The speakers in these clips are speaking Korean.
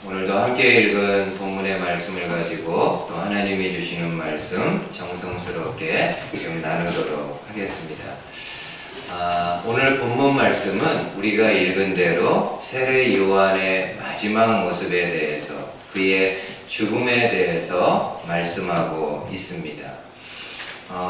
오늘도 함께 읽은 본문의 말씀을 가지고 또 하나님이 주시는 말씀 정성스럽게 좀 나누도록 하겠습니다. 오늘 본문 말씀은 우리가 읽은 대로 세례 요한의 마지막 모습에 대해서 그의 죽음에 대해서 말씀하고 있습니다.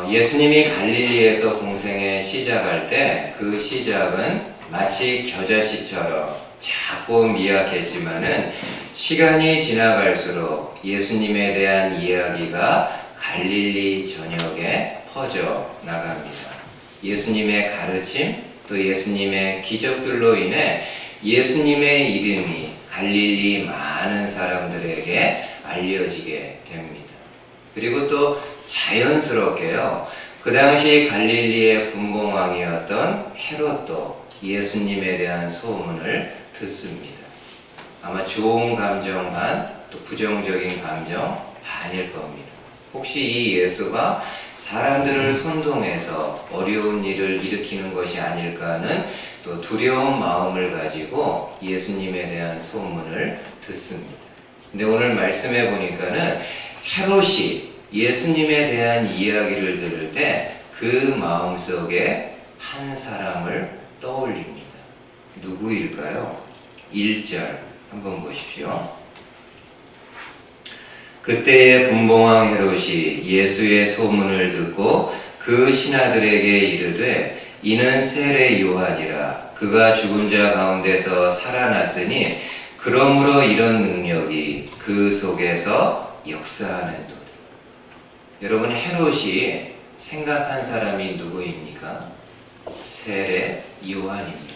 예수님이 갈릴리에서 공생에 시작할 때 그 시작은 마치 겨자씨처럼 작고 미약했지만은 시간이 지나갈수록 예수님에 대한 이야기가 갈릴리 전역에 퍼져 나갑니다. 예수님의 가르침 또 예수님의 기적들로 인해 예수님의 이름이 갈릴리 많은 사람들에게 알려지게 됩니다. 그리고 또 자연스럽게요, 그 당시 갈릴리의 분봉왕이었던 헤롯도 예수님에 대한 소문을 듣습니다. 아마 좋은 감정 반, 또 부정적인 감정 반일 겁니다. 혹시 이 예수가 사람들을 선동해서 어려운 일을 일으키는 것이 아닐까 하는 또 두려운 마음을 가지고 예수님에 대한 소문을 듣습니다. 근데 오늘 말씀해 보니까는 헤롯이 예수님에 대한 이야기를 들을 때 그 마음속에 한 사람을 떠올립니다. 누구일까요? 1절 한번 보십시오. 그때의 분봉왕 헤롯이 예수의 소문을 듣고 그 신하들에게 이르되 이는 세례 요한이라 그가 죽은 자 가운데서 살아났으니 그러므로 이런 능력이 그 속에서 역사하는도다. 여러분, 헤롯이 생각한 사람이 누구입니까? 세례 요한입니다.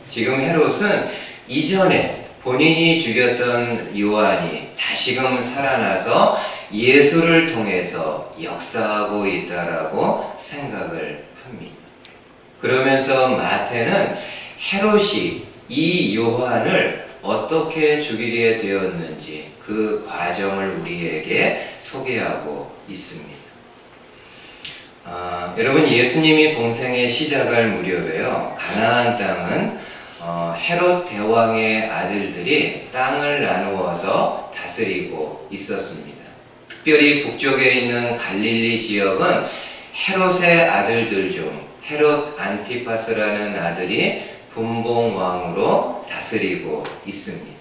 지금 헤롯은 이전에 본인이 죽였던 요한이 다시금 살아나서 예수를 통해서 역사하고 있다라고 생각을 합니다. 그러면서 마태는 헤롯이 이 요한을 어떻게 죽이게 되었는지 그 과정을 우리에게 소개하고 있습니다. 여러분, 예수님이 공생의 시작할 무렵에요, 가나안 땅은 헤롯 대왕의 아들들이 땅을 나누어서 다스리고 있었습니다. 특별히 북쪽에 있는 갈릴리 지역은 헤롯의 아들들 중 헤롯 안티파스라는 아들이 분봉왕으로 다스리고 있습니다.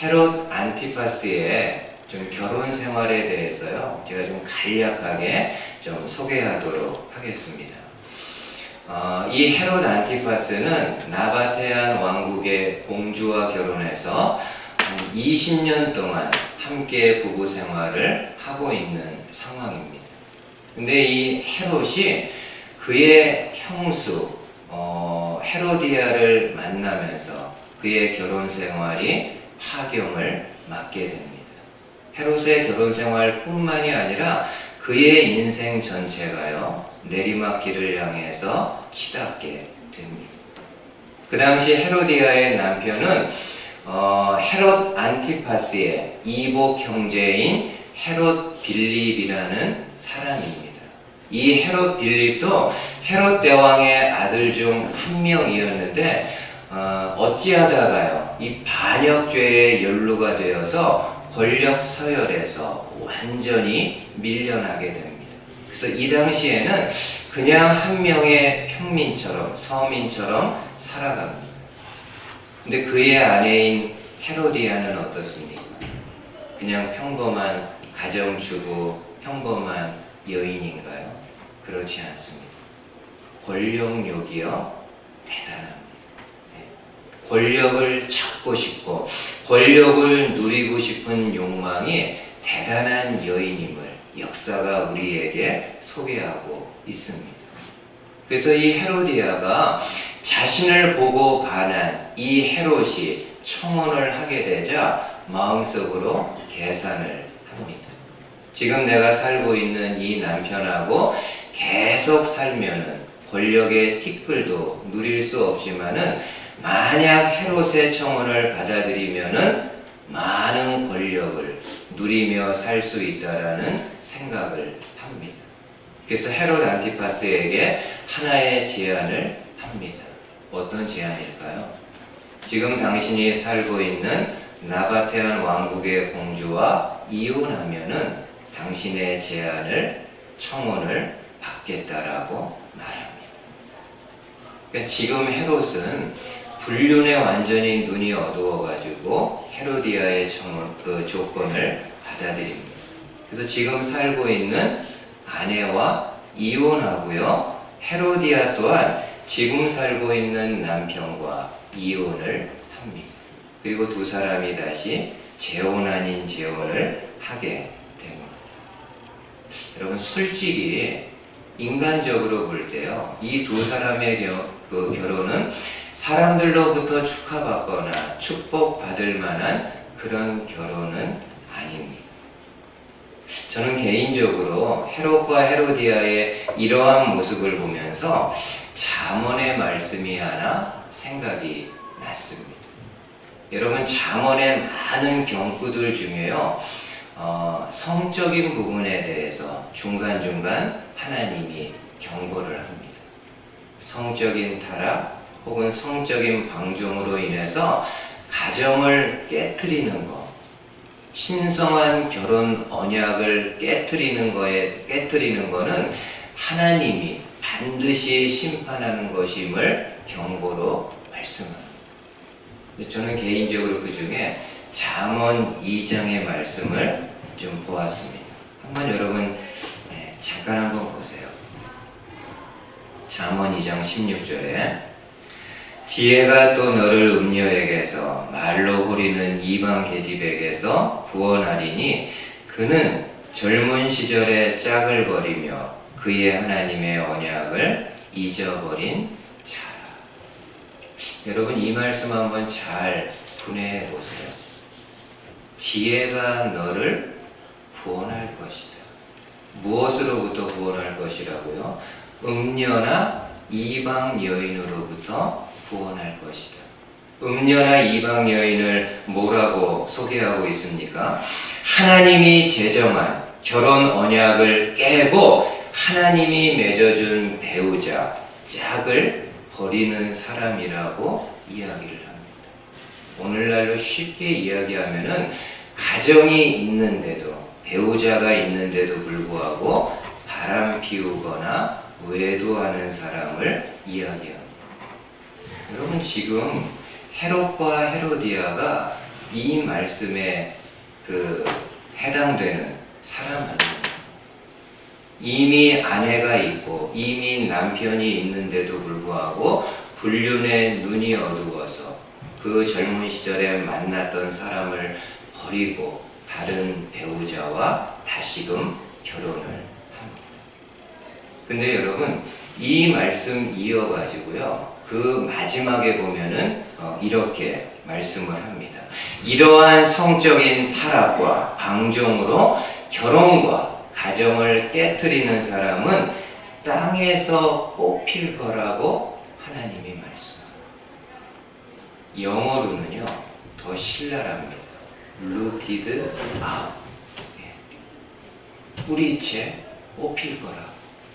헤롯 안티파스의 좀 결혼 생활에 대해서요, 제가 좀 간략하게 좀 소개하도록 하겠습니다. 이 헤롯 안티파스는 나바테안 왕국의 공주와 결혼해서 20년 동안 함께 부부 생활을 하고 있는 상황입니다. 근데 이 헤롯이 그의 형수 헤로디아를 만나면서 그의 결혼 생활이 파경을 맞게 됩니다. 헤롯의 결혼 생활뿐만이 아니라 그의 인생 전체가요, 내리막길을 향해서 치닫게 됩니다. 그 당시 헤로디아의 남편은 헤롯 안티파스의 이복 형제인 헤롯 빌립이라는 사람입니다. 이 헤롯 빌립도 헤롯 대왕의 아들 중 한 명이었는데 어찌하다가요, 이 반역죄에 연루가 되어서 권력 서열에서 완전히 밀려나게 됩니다. 그래서 이 당시에는 그냥 한 명의 평민처럼, 서민처럼 살아갑니다. 근데 그의 아내인 헤로디아는 어떻습니까? 그냥 평범한 가정주부, 평범한 여인인가요? 그렇지 않습니다. 권력욕이요, 대단합니다. 권력을 찾고 싶고 권력을 누리고 싶은 욕망이 대단한 여인임을 역사가 우리에게 소개하고 있습니다. 그래서 이 헤로디아가 자신을 보고 반한 이 헤롯이 청혼을 하게 되자 마음속으로 계산을 합니다. 지금 내가 살고 있는 이 남편하고 계속 살면은 권력의 티끌도 누릴 수 없지만은 만약 헤롯의 청혼을 받아들이면은 많은 권력을 누리며 살 수 있다라는 생각을 합니다. 그래서 헤롯 안티파스에게 하나의 제안을 합니다. 어떤 제안일까요? 지금 당신이 살고 있는 나바테안 왕국의 공주와 이혼하면은 당신의 제안을 청혼을 받겠다라고 말합니다. 그러니까 지금 헤롯은 불륜에 완전히 눈이 어두워가지고 헤로디아의 그 조건을 받아들입니다. 그래서 지금 살고 있는 아내와 이혼하고요. 헤로디아 또한 지금 살고 있는 남편과 이혼을 합니다. 그리고 두 사람이 다시 재혼 아닌 재혼을 하게 됩니다. 여러분, 솔직히 인간적으로 볼 때요, 이 두 사람의 그 결혼은 사람들로부터 축하받거나 축복받을 만한 그런 결혼은 아닙니다. 저는 개인적으로 헤롯과 헤로디아의 이러한 모습을 보면서 잠언의 말씀이 하나 생각이 났습니다. 여러분, 잠언의 많은 경구들 중에요, 성적인 부분에 대해서 중간중간 하나님이 경고를 합니다. 성적인 타락 혹은 성적인 방종으로 인해서 가정을 깨트리는 것, 신성한 결혼 언약을 깨트리는 거는 하나님이 반드시 심판하는 것임을 경고로 말씀합니다. 저는 개인적으로 그 중에 잠언 2장의 말씀을 좀 보았습니다. 한번 여러분 잠깐 한번 보세요. 잠언 2장 16절에 지혜가 또 너를 음녀에게서 말로 호리는 이방 계집에게서 구원하리니 그는 젊은 시절에 짝을 버리며 그의 하나님의 언약을 잊어버린 자라. 여러분, 이 말씀 한번 잘 분해해 보세요. 지혜가 너를 구원할 것이다. 무엇으로부터 구원할 것이라고요? 음녀나 이방 여인으로부터 구원할 것이다. 음녀나 이방 여인을 뭐라고 소개하고 있습니까? 하나님이 제정한 결혼 언약을 깨고 하나님이 맺어준 배우자, 짝을 버리는 사람이라고 이야기를 합니다. 오늘날로 쉽게 이야기하면은 가정이 있는데도, 배우자가 있는데도 불구하고 바람 피우거나 외도하는 사람을 이야기합니다. 여러분, 지금 헤롯과 헤로디아가 이 말씀에 해당되는 사람 아닙니다. 이미 아내가 있고 이미 남편이 있는데도 불구하고 불륜에 눈이 어두워서 그 젊은 시절에 만났던 사람을 버리고 다른 배우자와 다시금 결혼을 합니다. 근데 여러분, 이 말씀 이어가지고요, 그 마지막에 보면은 이렇게 말씀을 합니다. 이러한 성적인 타락과 방종으로 결혼과 가정을 깨트리는 사람은 땅에서 뽑힐 거라고 하나님이 말씀합니다. 영어로는요, 더 신랄합니다. rooted out. 뿌리채 뽑힐 거라.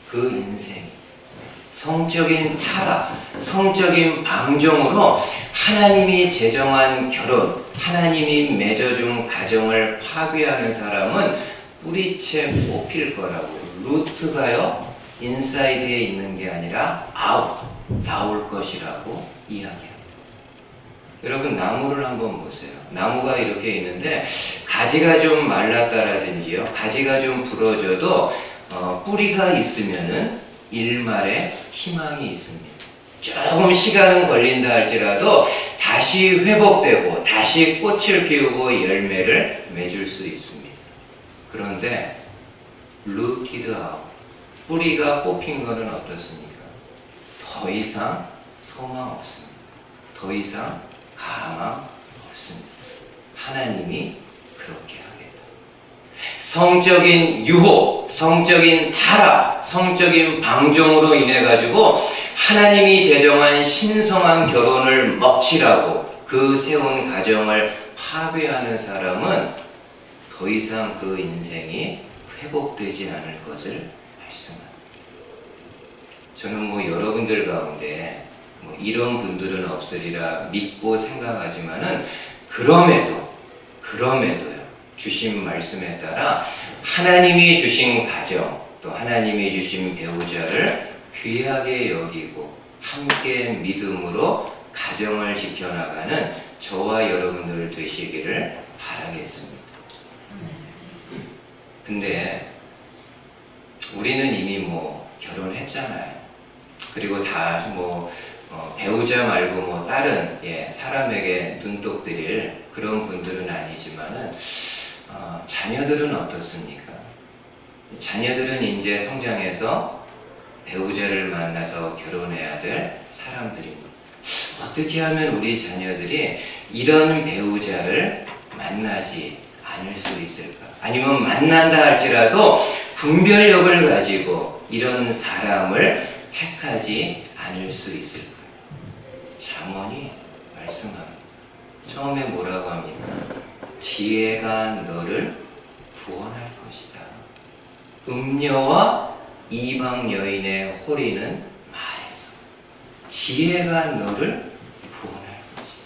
그 인생이. 성적인 타락, 성적인 방종으로 하나님이 제정한 결혼, 하나님이 맺어준 가정을 파괴하는 사람은 뿌리채 뽑힐 거라고. 루트가요, 인사이드에 있는 게 아니라 아웃, 나올 것이라고 이야기합니다. 여러분, 나무를 한번 보세요. 나무가 이렇게 있는데 가지가 좀 말랐다라든지요, 가지가 좀 부러져도 뿌리가 있으면은 일말의 희망이 있습니다. 조금 시간은 걸린다 할지라도 다시 회복되고 다시 꽃을 피우고 열매를 맺을 수 있습니다. 그런데 rooted out, 뿌리가 뽑힌 것은 어떻습니까? 더 이상 소망 없습니다. 더 이상 가망 없습니다. 하나님이 그렇게 하겠다. 성적인 유혹, 성적인 타락, 성적인 방종으로 인해 가지고 하나님이 제정한 신성한 결혼을 먹칠하고 그 세운 가정을 파괴하는 사람은 더 이상 그 인생이 회복되지 않을 것을 말씀합니다. 저는 여러분들 가운데 이런 분들은 없으리라 믿고 생각하지만은, 그럼에도 그럼에도요, 주신 말씀에 따라 하나님이 주신 가정, 또 하나님이 주신 배우자를 귀하게 여기고 함께 믿음으로 가정을 지켜나가는 저와 여러분들 되시기를 바라겠습니다. 근데 우리는 이미 결혼했잖아요. 그리고 다 배우자 말고 다른 사람에게 눈독 들일 그런 분들은 아니지만은 자녀들은 어떻습니까? 자녀들은 이제 성장해서 배우자를 만나서 결혼해야 될 사람들입니다. 어떻게 하면 우리 자녀들이 이런 배우자를 만나지 않을 수 있을까? 아니면 만난다 할지라도 분별력을 가지고 이런 사람을 택하지 않을 수 있을까? 잠언이 말씀합니다. 처음에 뭐라고 합니까? 지혜가 너를 구원할 것이다. 음녀와 이방 여인의 호리는 말해서 지혜가 너를 구원할 것이다.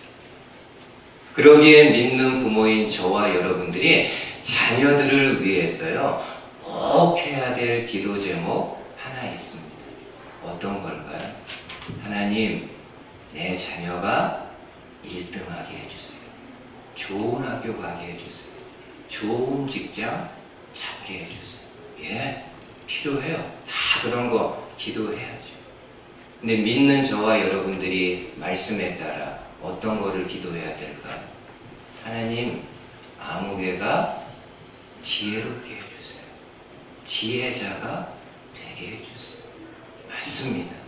그러기에 믿는 부모인 저와 여러분들이 자녀들을 위해서요, 꼭 해야 될 기도 제목 하나 있습니다. 어떤 걸까요? 하나님, 내 자녀가 1등하게 해주세요. 좋은 학교 가게 해주세요. 좋은 직장 잡게 해주세요. 예, 필요해요. 다 그런 거 기도해야죠. 근데 믿는 저와 여러분들이 말씀에 따라 어떤 거를 기도해야 될까요? 하나님, 아무개가 지혜롭게 해주세요. 지혜자가 되게 해주세요. 맞습니다.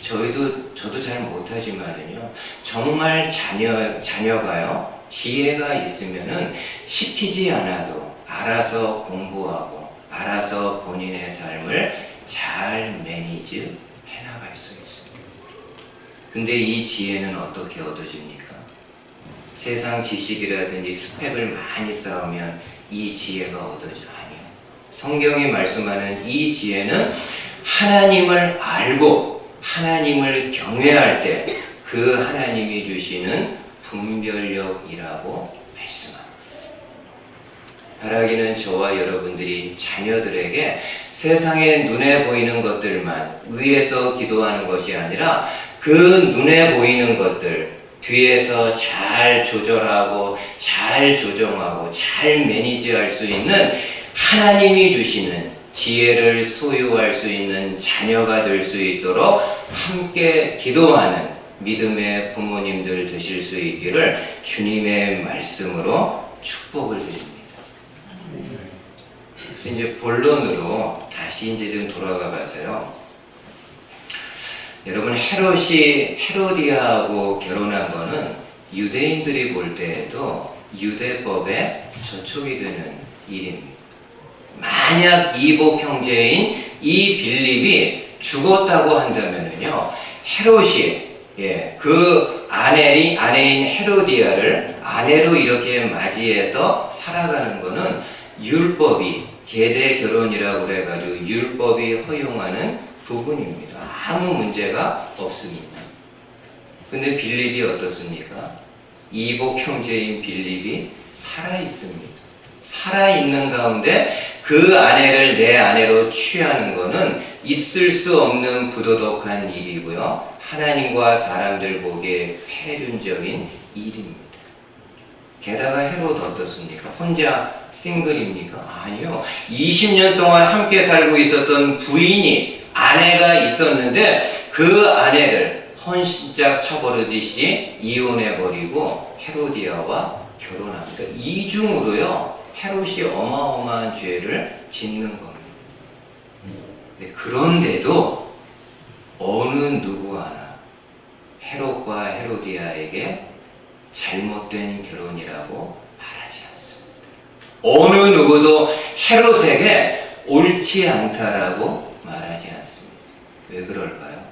저도 잘 못하지만은요, 정말 자녀가요, 지혜가 있으면은 시키지 않아도 알아서 공부하고, 알아서 본인의 삶을 잘 매니지 해나갈 수 있습니다. 근데 이 지혜는 어떻게 얻어집니까? 세상 지식이라든지 스펙을 많이 쌓으면 이 지혜가 얻어져. 아니요. 성경이 말씀하는 이 지혜는 하나님을 알고 하나님을 경외할 때 그 하나님이 주시는 분별력이라고 말씀합니다. 바라기는 저와 여러분들이 자녀들에게 세상에 눈에 보이는 것들만 위에서 기도하는 것이 아니라 그 눈에 보이는 것들 뒤에서 잘 조절하고 잘 조정하고 잘 매니지할 수 있는 하나님이 주시는 지혜를 소유할 수 있는 자녀가 될 수 있도록 함께 기도하는 믿음의 부모님들 되실 수 있기를 주님의 말씀으로 축복을 드립니다. 그래서 이제 본론으로 다시 이제 좀 돌아가 봐서요. 여러분, 헤롯이 헤로디아하고 결혼한 거는 유대인들이 볼 때에도 유대법에 저촉이 되는 일입니다. 만약 이복 형제인 이 빌립이 죽었다고 한다면요, 헤롯이 그 아내인 헤로디아를 아내로 이렇게 맞이해서 살아가는 거는 율법이 계대 결혼이라고 그래가지고 율법이 허용하는 부분입니다. 아무 문제가 없습니다. 근데 빌립이 어떻습니까? 이복 형제인 빌립이 살아있습니다. 살아있는 가운데 그 아내를 내 아내로 취하는 것은 있을 수 없는 부도덕한 일이고요. 하나님과 사람들 보기에 폐륜적인 일입니다. 게다가 헤롯 어떻습니까? 혼자 싱글입니까? 아니요. 20년 동안 함께 살고 있었던 부인이 아내가 있었는데 그 아내를 헌신짝 쳐버리듯이 이혼해버리고 헤로디아와 결혼합니다. 이중으로요, 헤롯이 어마어마한 죄를 짓는 겁니다. 그런데도 어느 누구 하나 헤롯과 헤로디아에게 잘못된 결혼이라고 말하지 않습니다. 어느 누구도 헤롯에게 옳지 않다라고 말하지 않습니다. 왜 그럴까요?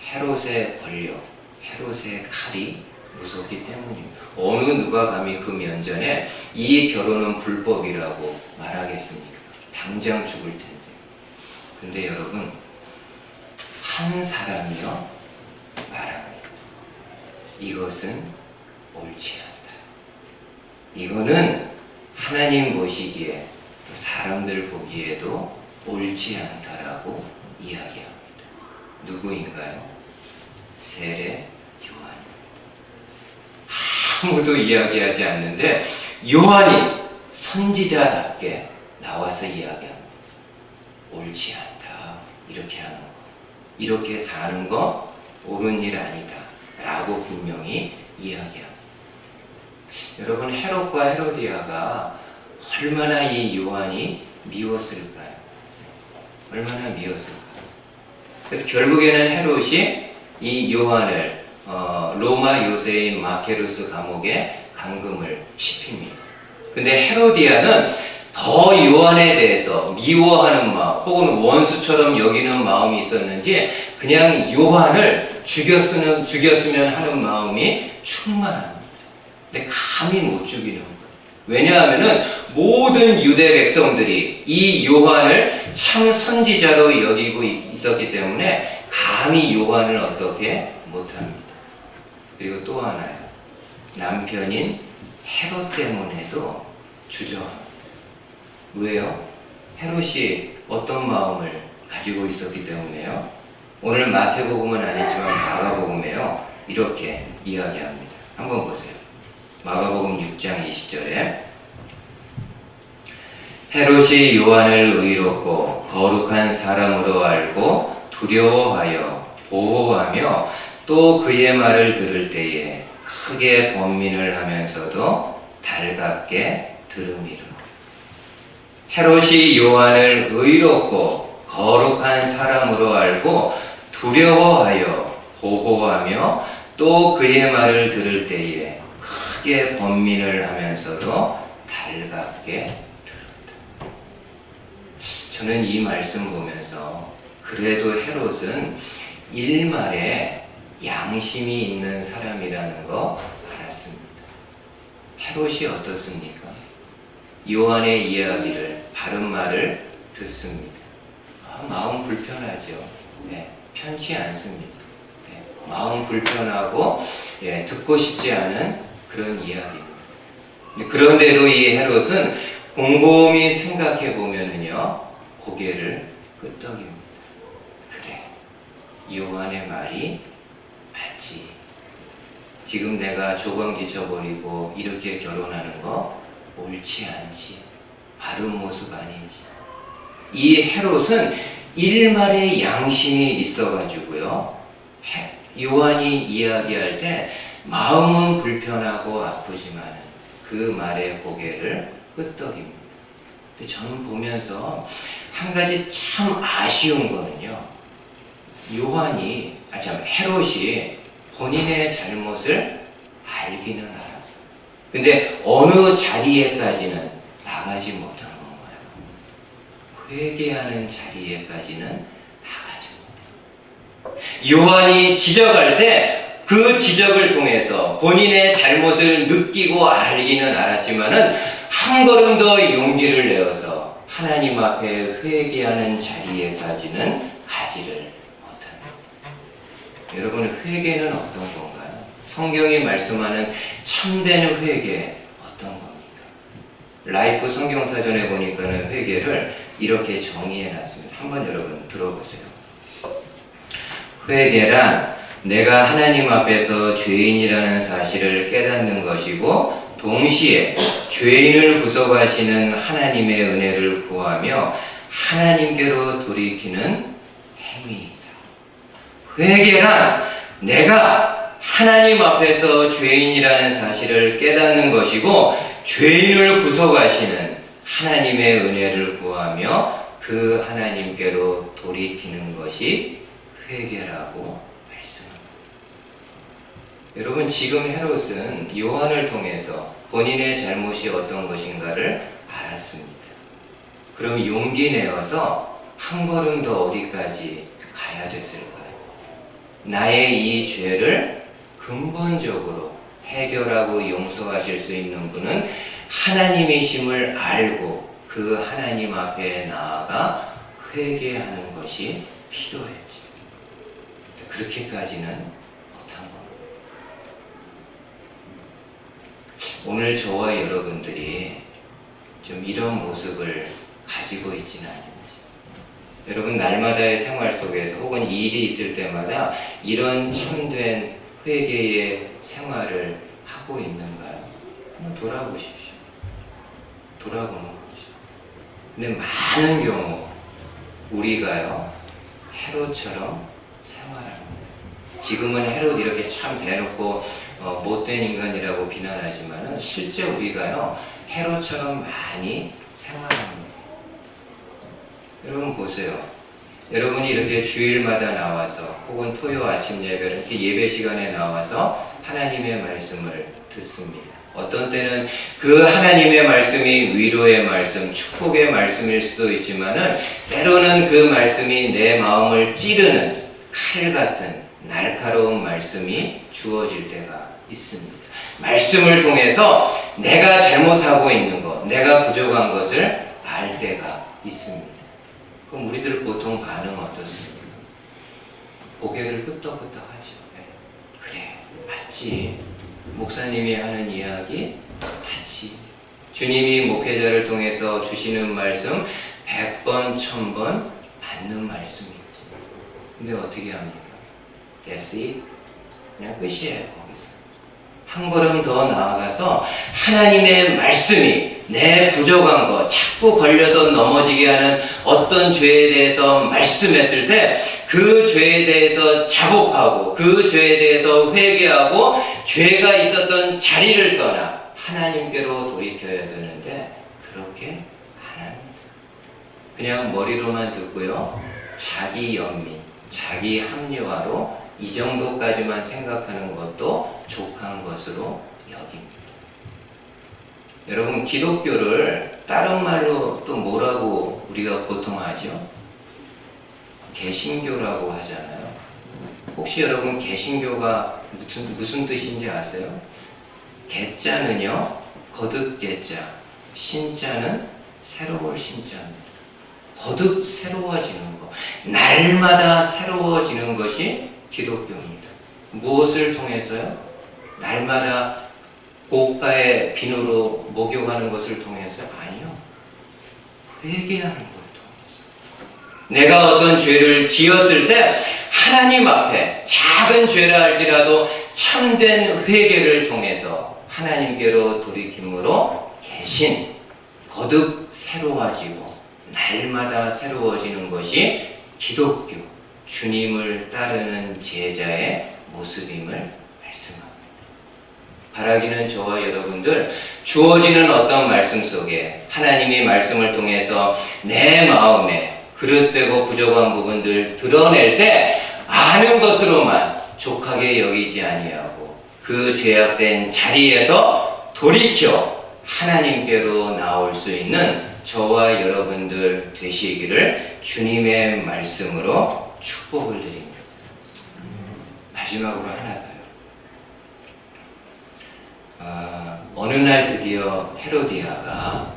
헤롯의 권력, 헤롯의 칼이 무섭기 때문입니다. 어느 누가 감히 그 면전에 이 결혼은 불법이라고 말하겠습니까? 당장 죽을 텐데. 근데 여러분, 한 사람이요 말합니다. 이것은 옳지 않다. 이거는 하나님 보시기에 또 사람들 보기에도 옳지 않다라고 이야기합니다. 누구인가요? 세례 요한. 아무도 이야기하지 않는데 요한이 선지자답게 나와서 이야기합니다. 옳지 않다. 이렇게 하는 거. 이렇게 사는 거 옳은 일 아니다. 라고 분명히 이야기합니다. 여러분, 헤롯과 헤로디아가 얼마나 이 요한이 미웠을까요? 얼마나 미웠을까요? 그래서 결국에는 헤롯이 이 요한을 로마 요새인 마케루스 감옥에 감금을 시킵니다. 근데 헤로디아는 더 요한에 대해서 미워하는 마음 혹은 원수처럼 여기는 마음이 있었는지 그냥 요한을 죽였으면 하는 마음이 충만합니다. 근데 감히 못 죽이는 거예요. 왜냐하면 모든 유대 백성들이 이 요한을 참 선지자로 여기고 있었기 때문에 감히 요한을 어떻게 못합니다. 그리고 또 하나요. 남편인 헤롯 때문에도 주저합니다. 왜요? 헤롯이 어떤 마음을 가지고 있었기 때문에요. 오늘 마태복음은 아니지만 마가복음에요. 이렇게 이야기합니다. 한번 보세요. 마가복음 6장 20절에 헤롯이 요한을 의롭고 거룩한 사람으로 알고 두려워하여 보호하며 또 그의 말을 들을 때에 크게 번민을 하면서도 달갑게 들음이로. 헤롯이 요한을 의롭고 거룩한 사람으로 알고 두려워하여 보호하며 또 그의 말을 들을 때에 크게 번민을 하면서도 달갑게 들었다. 저는 이 말씀 보면서 그래도 헤롯은 일말에 양심이 있는 사람이라는 거 알았습니다. 헤롯이 어떻습니까? 요한의 이야기를 바른 말을 듣습니다. 마음 불편하죠. 네, 편치 않습니다. 네, 마음 불편하고 듣고 싶지 않은 그런 이야기입니다. 그런데도 이 헤롯은 곰곰이 생각해 보면은요 고개를 끄덕입니다. 그래, 요한의 말이 맞지. 지금 내가 조광지쳐버리고 이렇게 결혼하는 거 옳지 않지. 바른 모습 아니지. 이 헤롯은 일말의 양심이 있어가지고요. 요한이 이야기할 때 마음은 불편하고 아프지만 그 말에 고개를 끄덕입니다. 근데 저는 보면서 한 가지 참 아쉬운 거는요. 헤롯이 본인의 잘못을 알기는 알았어요. 근데 어느 자리에까지는 나가지 못한 건가요? 회개하는 자리에까지는 나가지 못해요. 요한이 지적할 때 그 지적을 통해서 본인의 잘못을 느끼고 알기는 알았지만은 한 걸음 더 용기를 내어서 하나님 앞에 회개하는 자리에까지는 가지를 못합니다. 여러분, 회개는 어떤 건가요? 성경이 말씀하는 참된 회개 어떤 겁니까? 라이프 성경사전에 보니까는 회개를 이렇게 정의해 놨습니다. 한번 여러분 들어보세요. 회개란 내가 하나님 앞에서 죄인이라는 사실을 깨닫는 것이고 동시에 죄인을 구속하시는 하나님의 은혜를 구하며 하나님께로 돌이키는 행위이다. 회개란 내가 하나님 앞에서 죄인이라는 사실을 깨닫는 것이고 죄인을 구속하시는 하나님의 은혜를 구하며 그 하나님께로 돌이키는 것이 회개라고 말씀합니다. 여러분, 지금 헤롯은 요한을 통해서 본인의 잘못이 어떤 것인가를 알았습니다. 그럼 용기 내어서 한 걸음 더 어디까지 가야 됐을까요? 나의 이 죄를 근본적으로 해결하고 용서하실 수 있는 분은 하나님이심을 알고 그 하나님 앞에 나아가 회개하는 것이 필요했죠. 그렇게까지는 못한 겁니다. 오늘 저와 여러분들이 좀 이런 모습을 가지고 있지는 않은지, 여러분 날마다의 생활 속에서 혹은 일이 있을 때마다 이런 참된 회개의 생활을 하고 있는가요? 한번 돌아보십시오. 돌아보는 거죠. 근데 많은 경우 우리가요 헤롯처럼 생활합니다. 지금은 헤롯 이렇게 참 대놓고 못된 인간이라고 비난하지만 실제 우리가요 헤롯처럼 많이 생활합니다. 여러분 보세요. 여러분이 이렇게 주일마다 나와서 혹은 토요 아침 예배를 이렇게 예배 시간에 나와서 하나님의 말씀을 듣습니다. 어떤 때는 그 하나님의 말씀이 위로의 말씀, 축복의 말씀일 수도 있지만은 때로는 그 말씀이 내 마음을 찌르는 칼 같은 날카로운 말씀이 주어질 때가 있습니다. 말씀을 통해서 내가 잘못하고 있는 것, 내가 부족한 것을 알 때가 있습니다. 그럼 우리들 보통 반응 어떻습니까? 고개를 끄덕끄덕 하죠. 그래, 맞지. 목사님이 하는 이야기 맞지. 주님이 목회자를 통해서 주시는 말씀 100번, 1000번 맞는 말씀이지. 근데 어떻게 합니까? That's it. 그냥 끝이에요. 거기서. 한 걸음 더 나아가서 하나님의 말씀이 내 부족한 거, 자꾸 걸려서 넘어지게 하는 어떤 죄에 대해서 말씀했을 때 그 죄에 대해서 자복하고 그 죄에 대해서 회개하고 죄가 있었던 자리를 떠나 하나님께로 돌이켜야 되는데 그렇게 안 합니다. 그냥 머리로만 듣고요. 자기 연민, 자기 합리화로 이 정도까지만 생각하는 것도 족한 것으로 여깁니다. 여러분 기독교를 다른 말로 또 뭐라고 우리가 보통 하죠? 개신교라고 하잖아요. 혹시 여러분 개신교가 무슨 뜻인지 아세요? 개자는요 거듭 개자, 신자는 새로울 신자입니다. 거듭 새로워지는 것, 날마다 새로워지는 것이 기독교입니다. 무엇을 통해서요? 날마다 고가의 비누로 목욕하는 것을 통해서? 아니요. 회개하는 걸 통해서. 내가 어떤 죄를 지었을 때 하나님 앞에 작은 죄라 할지라도 참된 회개를 통해서 하나님께로 돌이킴으로 개신, 거듭 새로워지고 날마다 새로워지는 것이 기독교, 주님을 따르는 제자의 모습임을 말씀합니다. 바라기는 저와 여러분들 주어지는 어떤 말씀 속에 하나님이 말씀을 통해서 내 마음에 그릇되고 부족한 부분들 드러낼 때 아는 것으로만 족하게 여기지 아니하고 그 죄악된 자리에서 돌이켜 하나님께로 나올 수 있는 저와 여러분들 되시기를 주님의 말씀으로 축복을 드립니다. 마지막으로 하나 더요. 어느 날 드디어 헤로디아가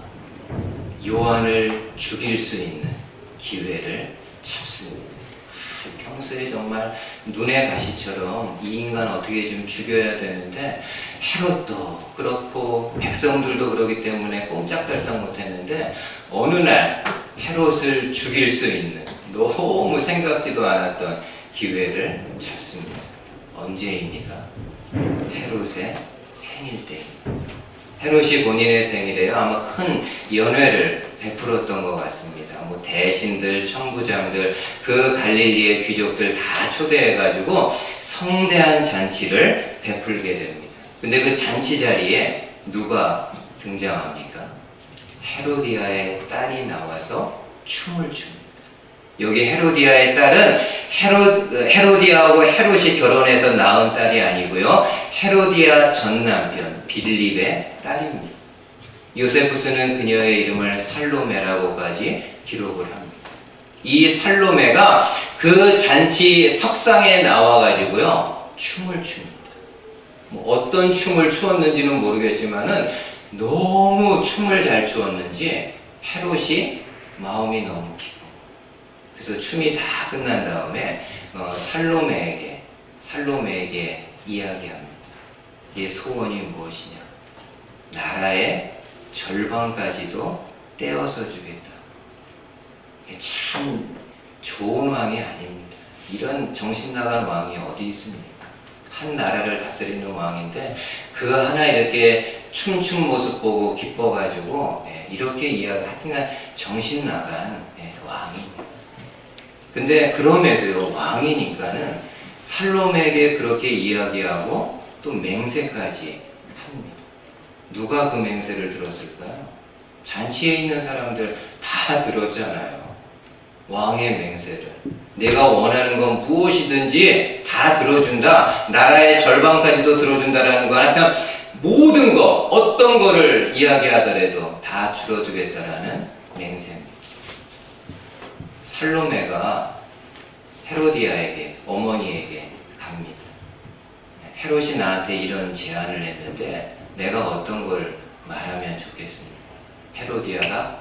요한을 죽일 수 있는 기회를 잡습니다. 평소에 정말 눈의 가시처럼 이 인간 어떻게 좀 죽여야 되는데 헤롯도 그렇고 백성들도 그러기 때문에 꼼짝달싹 못했는데 어느 날 헤롯을 죽일 수 있는 너무 생각지도 않았던 기회를 잡습니다. 언제입니까? 헤롯의 생일 때입니다. 헤롯이 본인의 생일에요. 아마 큰 연회를 베풀었던 것 같습니다. 뭐 대신들, 천부장들, 그 갈릴리의 귀족들 다 초대해가지고 성대한 잔치를 베풀게 됩니다. 근데 그 잔치 자리에 누가 등장합니까? 헤로디아의 딸이 나와서 춤을 춥니다. 여기 헤로디아의 딸은 헤로디아하고 헤롯이 결혼해서 낳은 딸이 아니고요. 헤로디아 전 남편 빌립의 딸입니다. 요세푸스는 그녀의 이름을 살로메라고까지 기록을 합니다. 이 살로메가 그 잔치 석상에 나와가지고요 춤을 춥니다. 뭐 어떤 춤을 추었는지는 모르겠지만은 너무 춤을 잘 추었는지 헤롯이 마음이 너무 기뻐. 그래서 춤이 다 끝난 다음에 살로메에게 이야기합니다. 네 소원이 무엇이냐? 나라의 절반까지도 떼어서 주겠다. 참 좋은 왕이 아닙니다. 이런 정신 나간 왕이 어디 있습니까? 한 나라를 다스리는 왕인데 그 하나 이렇게 춤춘 모습 보고 기뻐가지고 이렇게 이야기하여튼 정신 나간 왕입니다. 근데 그럼에도요, 왕이니까는 살롬에게 그렇게 이야기하고 또 맹세까지 합니다. 누가 그 맹세를 들었을까요? 잔치에 있는 사람들 다 들었잖아요. 왕의 맹세를. 내가 원하는 건 무엇이든지 다 들어준다. 나라의 절반까지도 들어준다라는 건 하여튼 모든 거, 어떤 거를 이야기하더라도 다 줄어두겠다라는 맹세입니다. 살로메가 헤로디아에게, 어머니에게 갑니다. 헤롯이 나한테 이런 제안을 했는데 내가 어떤 걸 말하면 좋겠습니까? 헤로디아가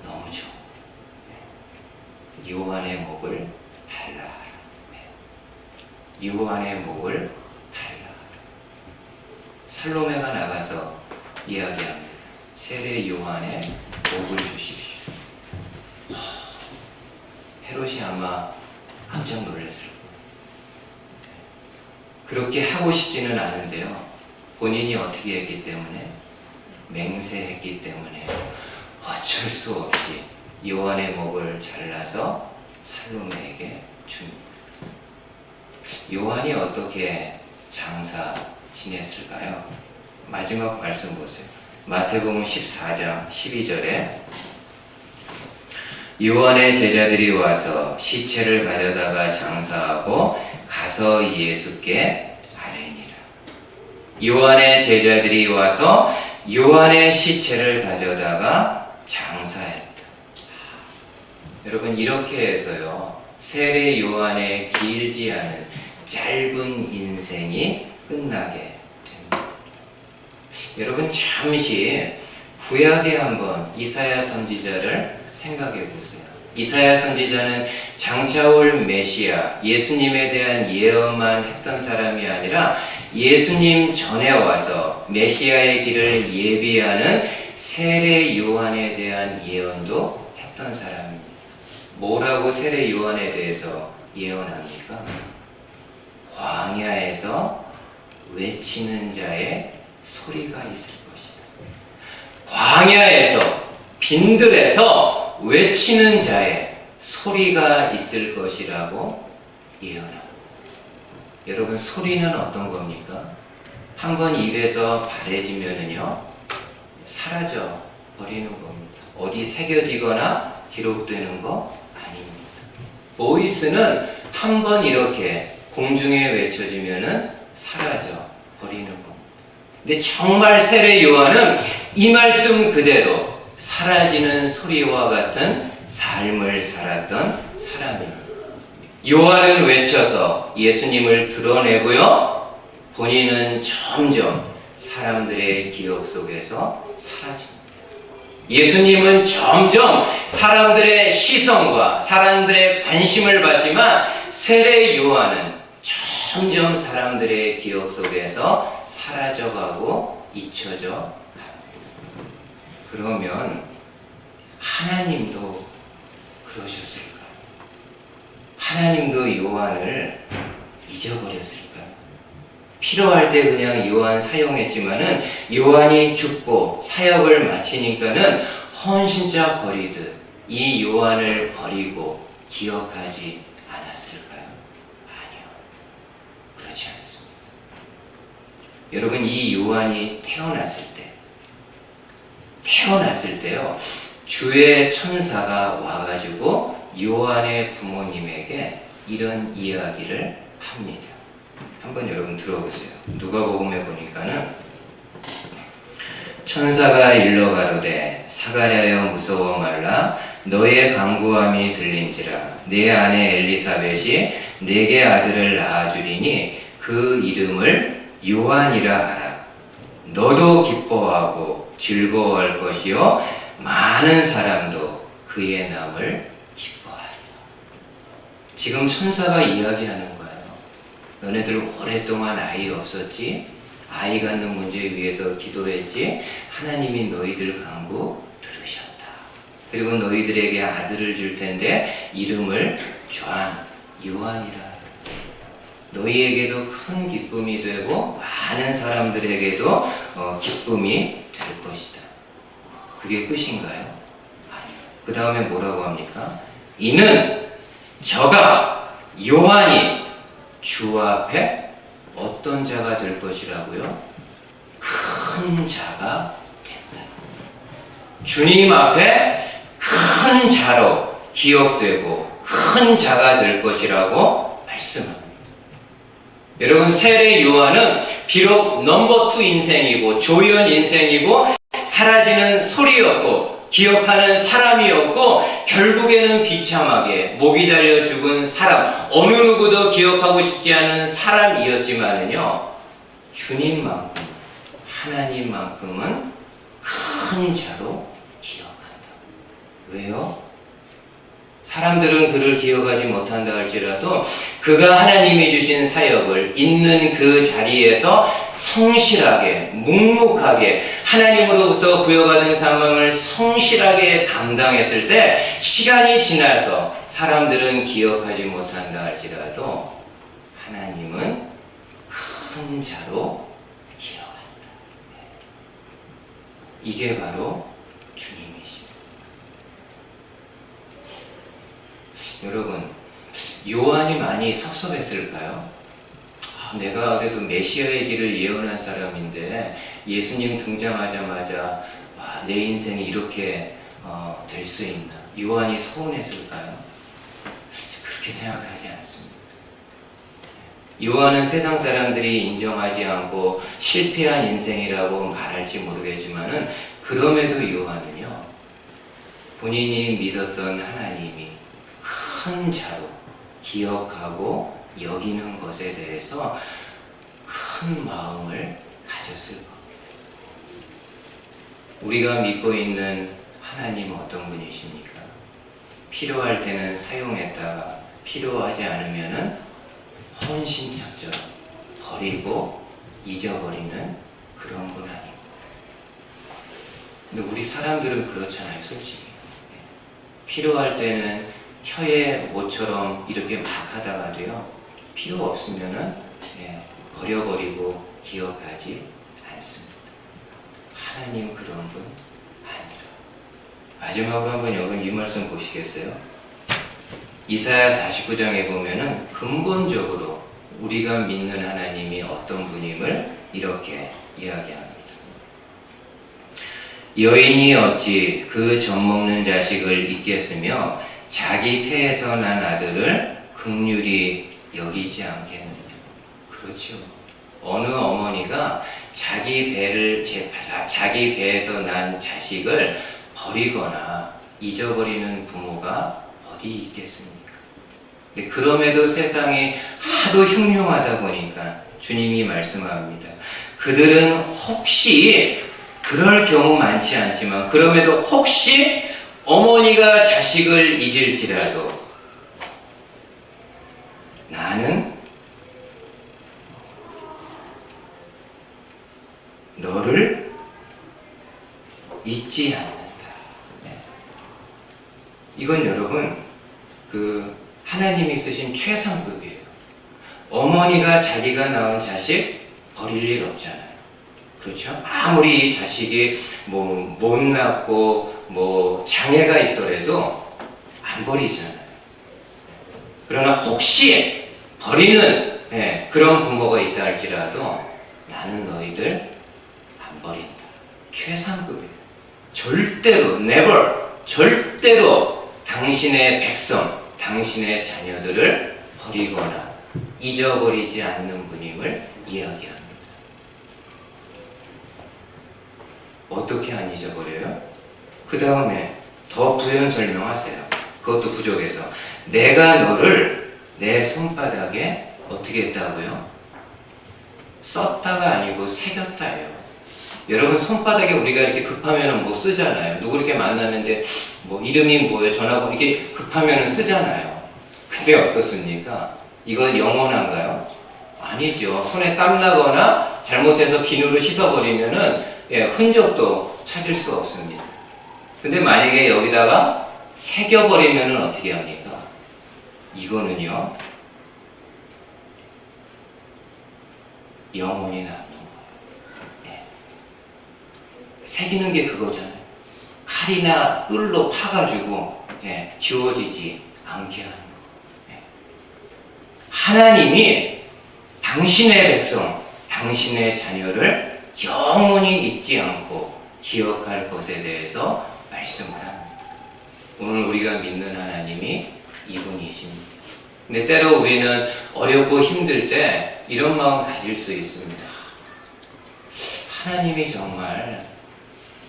너무 좋아. 요한의 목을 달라. 요한의 목을 달라. 살로메가 나가서 이야기합니다. 세례 요한의 목을 주십시오. 헤롯이 아마 깜짝 놀랐을 거예요. 그렇게 하고 싶지는 않은데요. 본인이 어떻게 했기 때문에, 맹세했기 때문에 어쩔 수 없이 요한의 목을 잘라서 살로메에게 줍니다. 요한이 어떻게 장사 지냈을까요? 마지막 말씀 보세요. 마태복음 14장 12절에 요한의 제자들이 와서 시체를 가져다가 장사하고 가서 예수께 아뢰니라. 요한의 제자들이 와서 요한의 시체를 가져다가 장사했다. 여러분, 이렇게 해서요, 세례 요한의 길지 않은 짧은 인생이 끝나게 됩니다. 여러분, 잠시 구약에 한번 이사야 선지자를 생각해 보세요. 이사야 선지자는 장차 올 메시아, 예수님에 대한 예언만 했던 사람이 아니라 예수님 전에 와서 메시아의 길을 예비하는 세례 요한에 대한 예언도 했던 사람입니다. 뭐라고 세례 요한에 대해서 예언합니까? 광야에서 외치는 자의 소리가 있을 것이다. 광야에서, 빈들에서 외치는 자의 소리가 있을 것이라고 예언합니다. 여러분, 소리는 어떤 겁니까? 한번 입에서 바래지면은요, 사라져 버리는 겁니다. 어디 새겨지거나 기록되는 거 아닙니다. 보이스는 한번 이렇게 공중에 외쳐지면은 사라져 버리는 겁니다. 근데 정말 세례 요한은 이 말씀 그대로 사라지는 소리와 같은 삶을 살았던 사람입니다. 요한은 외쳐서 예수님을 드러내고요, 본인은 점점 사람들의 기억 속에서 사라집니다. 예수님은 점점 사람들의 시선과 사람들의 관심을 받지만 세례 요한은 점점 사람들의 기억 속에서 사라져가고 잊혀져 갑니다. 그러면 하나님도 그러셨을까요? 하나님도 요한을 잊어버렸을까요? 필요할 때 그냥 요한 사용했지만은 요한이 죽고 사역을 마치니까는 헌신자 버리듯 이 요한을 버리고 기억하지 않았을까요? 아니요. 그렇지 않습니다. 여러분, 이 요한이 태어났을 때요, 주의 천사가 와가지고 요한의 부모님에게 이런 이야기를 합니다. 한번 여러분 들어보세요. 누가복음에 보니까는 천사가 일러 가로되 사가랴여 무서워 말라 너의 간구함이 들린지라 내 아내 엘리사벳이 네게 아들을 낳아주리니 그 이름을 요한이라 하라. 너도 기뻐하고 즐거워할 것이요 많은 사람도 그의 남을 기뻐하리라. 지금 천사가 이야기하는 거예요. 너네들 오랫동안 아이 없었지? 아이 갖는 문제에 위해서 기도했지 하나님이 너희들 간구 들으셨다. 그리고 너희들에게 아들을 줄 텐데 이름을 요한이라. 너희에게도 큰 기쁨이 되고 많은 사람들에게도 기쁨이 될 것이다. 그게 끝인가요? 아니요. 그 다음에 뭐라고 합니까? 이는 저가 요한이 주 앞에 어떤 자가 될 것이라고요? 큰 자가 된다. 주님 앞에 큰 자로 기억되고 큰 자가 될 것이라고 말씀합니다. 여러분, 세례 요한은 비록 넘버 2 인생이고 조연 인생이고 사라지는 소리였고 기억하는 사람이었고 결국에는 비참하게 목이 잘려 죽은 사람, 어느 누구도 기억하고 싶지 않은 사람이었지만은요, 주님만큼, 하나님만큼은 큰 자로 기억한다. 왜요? 사람들은 그를 기억하지 못한다 할지라도 그가 하나님이 주신 사역을 있는 그 자리에서 성실하게, 묵묵하게 하나님으로부터 부여받은 사명을 성실하게 감당했을 때 시간이 지나서 사람들은 기억하지 못한다 할지라도 하나님은 큰 자로 기억한다. 이게 바로 주님이십니다. 여러분, 요한이 많이 섭섭했을까요? 내가 그래도 메시아의 길을 예언한 사람인데 예수님 등장하자마자 내 인생이 이렇게 될 수 있나? 요한이 서운했을까요? 그렇게 생각하지 않습니다. 요한은 세상 사람들이 인정하지 않고 실패한 인생이라고 말할지 모르겠지만은 그럼에도 요한은요, 본인이 믿었던 하나님이 큰 자로 기억하고 여기는 것에 대해서 큰 마음을 가졌을 겁니다. 우리가 믿고 있는 하나님은 어떤 분이십니까? 필요할 때는 사용했다가 필요하지 않으면은 헌신짝처럼 버리고 잊어버리는 그런 분 아닙니다. 근데 우리 사람들은 그렇잖아요, 솔직히. 필요할 때는 혀의 모처럼 이렇게 막 하다가도요, 필요 없으면은 버려버리고 기억하지 않습니다. 하나님 그런 분 아니라. 마지막으로 한번 여러분 이 말씀 보시겠어요? 이사야 49장에 보면은 근본적으로 우리가 믿는 하나님이 어떤 분임을 이렇게 이야기합니다. 여인이 어찌 그 젖먹는 자식을 잊겠으며 자기 태에서 난 아들을 긍휼히 여기지 않겠느냐. 그렇죠. 어느 어머니가 자기 배에서 난 자식을 버리거나 잊어버리는 부모가 어디 있겠습니까? 근데 그럼에도 세상이 하도 흉흉하다 보니까 주님이 말씀합니다. 그들은 혹시, 그럴 경우 많지 않지만 그럼에도 혹시 어머니가 자식을 잊을지라도 나는 너를 잊지 않는다. 이건 여러분 하나님이 쓰신 최상급이에요. 어머니가 자기가 낳은 자식 버릴 일 없잖아요. 그렇죠? 아무리 자식이 못 낳고 장애가 있더라도 안 버리잖아요. 그러나 혹시 버리는 그런 부모가 있다 할지라도 나는 너희들 안 버린다. 최상급이에요. 절대로 never, 절대로 당신의 백성, 당신의 자녀들을 버리거나 잊어버리지 않는 분임을 이야기합니다. 어떻게 안 잊어버려요? 그 다음에 더 부연 설명하세요. 그것도 부족해서 내가 너를 내 손바닥에 어떻게 했다고요? 썼다가 아니고 새겼다예요. 여러분, 손바닥에 우리가 이렇게 급하면 뭐 쓰잖아요. 누구 이렇게 만났는데 이름이 뭐예요? 전화번호 이렇게 급하면 쓰잖아요. 근데 어떻습니까? 이거 영원한가요? 아니죠. 손에 땀 나거나 잘못해서 비누로 씻어버리면은 흔적도 찾을 수 없습니다. 근데 만약에 여기다가 새겨버리면은 어떻게 합니까? 이거는요, 영원히 남는 거예요. 새기는 게 그거잖아요. 칼이나 끌로 파가지고 지워지지 않게 하는 거. 하나님이 당신의 백성, 당신의 자녀를 영원히 잊지 않고 기억할 것에 대해서 말씀을 합니다. 오늘 우리가 믿는 하나님이 이분이십니다. 근데 때로 우리는 어렵고 힘들 때 이런 마음 가질 수 있습니다. 하나님이 정말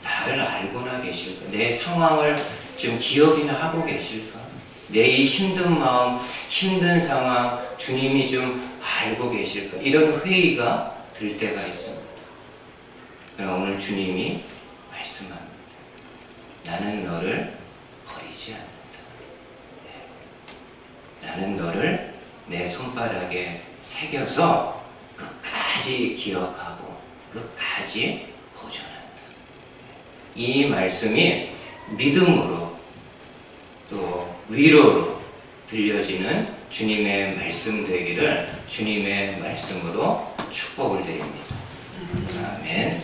나를 알고나 계실까? 내 상황을 좀 기억이나 하고 계실까? 내 이 힘든 마음, 힘든 상황, 주님이 좀 알고 계실까? 이런 회의가 들 때가 있습니다. 그러나 오늘 주님이 말씀합니다. 나는 너를 버리지 않는다. 나는 너를 내 손바닥에 새겨서 끝까지 기억하고 끝까지 보존한다. 이 말씀이 믿음으로 또 위로로 들려지는 주님의 말씀 되기를 주님의 말씀으로 축복을 드립니다. 아멘.